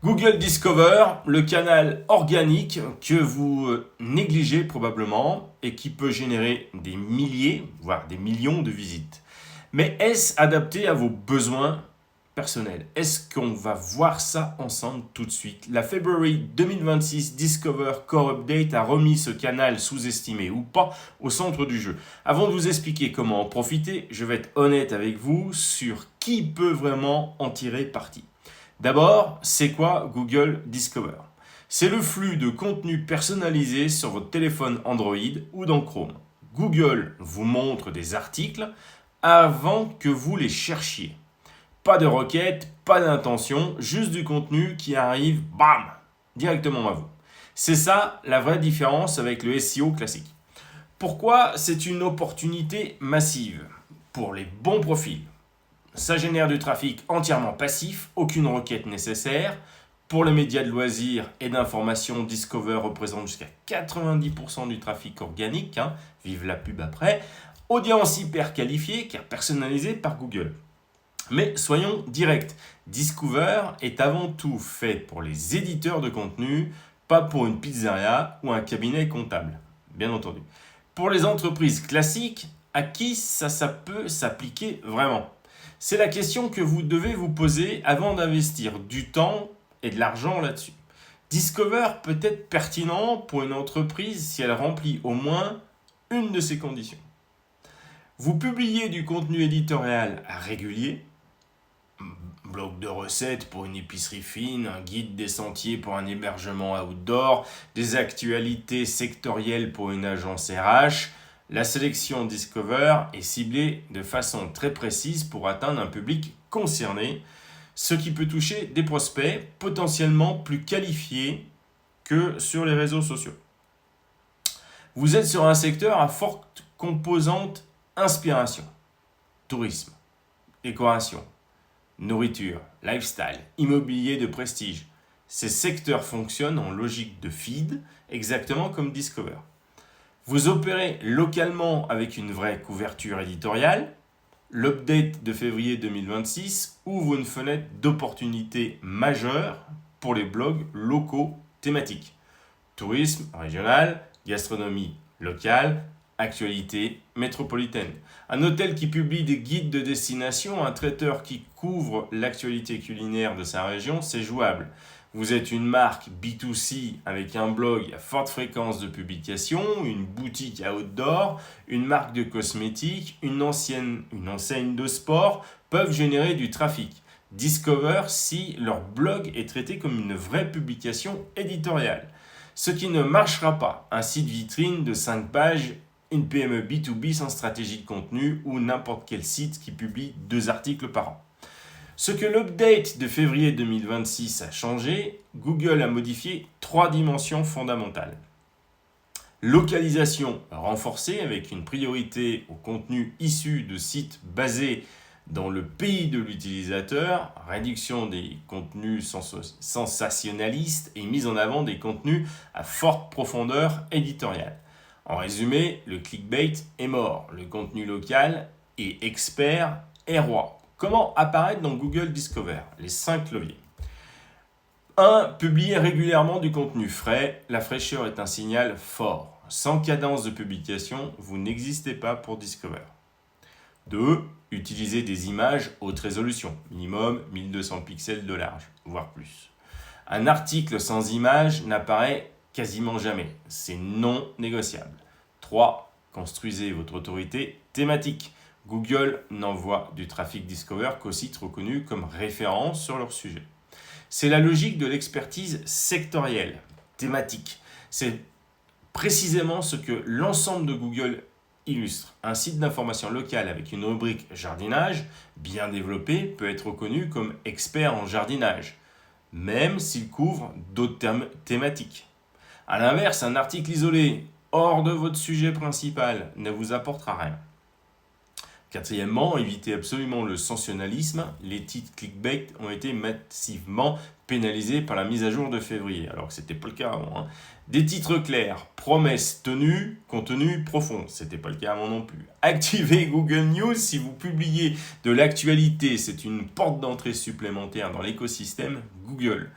Google Discover, le canal organique que vous négligez probablement et qui peut générer des milliers, voire des millions de visites. Mais est-ce adapté à vos besoins personnels? Est-ce qu'on va voir ça ensemble tout de suite? La February 2026 Discover Core Update a remis ce canal sous-estimé ou pas au centre du jeu. Avant de vous expliquer comment en profiter, je vais être honnête avec vous sur qui peut vraiment en tirer parti. D'abord, c'est quoi Google Discover? C'est le flux de contenu personnalisé sur votre téléphone Android ou dans Chrome. Google vous montre des articles avant que vous les cherchiez. Pas de requête, pas d'intention, juste du contenu qui arrive, bam, directement à vous. C'est ça la vraie différence avec le SEO classique. Pourquoi c'est une opportunité massive? Pour les bons profils. Ça génère du trafic entièrement passif, aucune requête nécessaire. Pour les médias de loisirs et d'information, Discover représente jusqu'à 90% du trafic organique. Vive la pub après. Audience hyper qualifiée car personnalisée par Google. Mais soyons directs, Discover est avant tout fait pour les éditeurs de contenu, pas pour une pizzeria ou un cabinet comptable, bien entendu. Pour les entreprises classiques, à qui ça peut s'appliquer vraiment? C'est la question que vous devez vous poser avant d'investir du temps et de l'argent là-dessus. Discover peut être pertinent pour une entreprise si elle remplit au moins une de ces conditions. Vous publiez du contenu éditorial régulier, blog de recettes pour une épicerie fine, un guide des sentiers pour un hébergement outdoor, des actualités sectorielles pour une agence RH. La sélection Discover est ciblée de façon très précise pour atteindre un public concerné, ce qui peut toucher des prospects potentiellement plus qualifiés que sur les réseaux sociaux. Vous êtes sur un secteur à forte composante inspiration, tourisme, décoration, nourriture, lifestyle, immobilier de prestige. Ces secteurs fonctionnent en logique de feed, exactement comme Discover. Vous opérez localement avec une vraie couverture éditoriale, l'update de février 2026 ouvre une fenêtre d'opportunités majeures pour les blogs locaux thématiques. Tourisme régional, gastronomie locale, actualité métropolitaine. Un hôtel qui publie des guides de destination, un traiteur qui couvre l'actualité culinaire de sa région, c'est jouable. Vous êtes une marque B2C avec un blog à forte fréquence de publication, une boutique à outdoor, une marque de cosmétiques, une enseigne de sport peuvent générer du trafic. Discover si leur blog est traité comme une vraie publication éditoriale. Ce qui ne marchera pas, un site vitrine de 5 pages, une PME B2B sans stratégie de contenu ou n'importe quel site qui publie 2 articles par an. Ce que l'update de février 2026 a changé, Google a modifié 3 dimensions fondamentales. Localisation renforcée avec une priorité au contenu issu de sites basés dans le pays de l'utilisateur, réduction des contenus sensationnalistes et mise en avant des contenus à forte profondeur éditoriale. En résumé, le clickbait est mort, le contenu local et expert est roi. Comment apparaître dans Google Discover? Les 5 leviers. 1. Publier régulièrement du contenu frais. La fraîcheur est un signal fort. Sans cadence de publication, vous n'existez pas pour Discover. 2. Utiliser des images haute résolution, minimum 1200 pixels de large, voire plus. Un article sans image n'apparaît quasiment jamais. C'est non négociable. 3. Construisez votre autorité thématique. Google n'envoie du trafic Discover qu'aux sites reconnus comme référence sur leur sujet. C'est la logique de l'expertise sectorielle, thématique. C'est précisément ce que l'ensemble de Google illustre. Un site d'information locale avec une rubrique jardinage bien développé peut être reconnu comme expert en jardinage, même s'il couvre d'autres thématiques. A l'inverse, un article isolé hors de votre sujet principal ne vous apportera rien. Quatrièmement, évitez absolument le sensationnalisme. Les titres clickbait ont été massivement pénalisés par la mise à jour de février, alors que ce n'était pas le cas avant. Des titres clairs, promesses tenues, contenu profond, ce n'était pas le cas avant non plus. Activez Google News si vous publiez de l'actualité, c'est une porte d'entrée supplémentaire dans l'écosystème Google.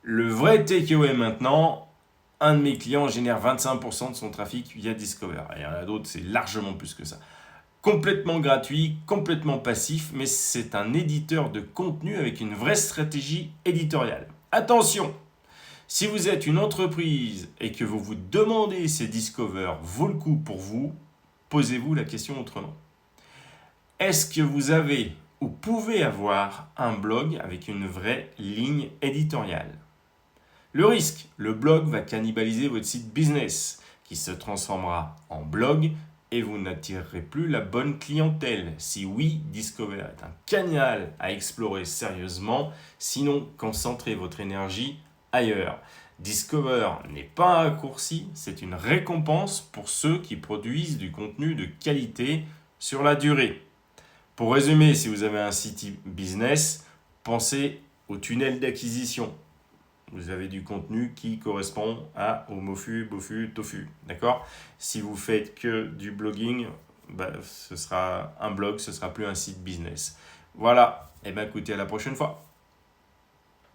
Le vrai takeaway maintenant, un de mes clients génère 25% de son trafic via Discover. Et il y en a d'autres, c'est largement plus que ça. Complètement gratuit, complètement passif, mais c'est un éditeur de contenu avec une vraie stratégie éditoriale. Attention, si vous êtes une entreprise et que vous vous demandez si Discover vaut le coup pour vous, posez-vous la question autrement. Est-ce que vous avez ou pouvez avoir un blog avec une vraie ligne éditoriale? Le risque, le blog va cannibaliser votre site business qui se transformera en blog et vous n'attirerez plus la bonne clientèle. Si oui, Discover est un canal à explorer sérieusement, sinon concentrez votre énergie ailleurs. Discover n'est pas un raccourci, c'est une récompense pour ceux qui produisent du contenu de qualité sur la durée. Pour résumer, si vous avez un site business, pensez au tunnel d'acquisition. Vous avez du contenu qui correspond au MOFU, BOFU, TOFU. D'accord? Si vous faites que du blogging, ce sera un blog, ce sera plus un site business. Voilà. Et bien écoutez, à la prochaine fois.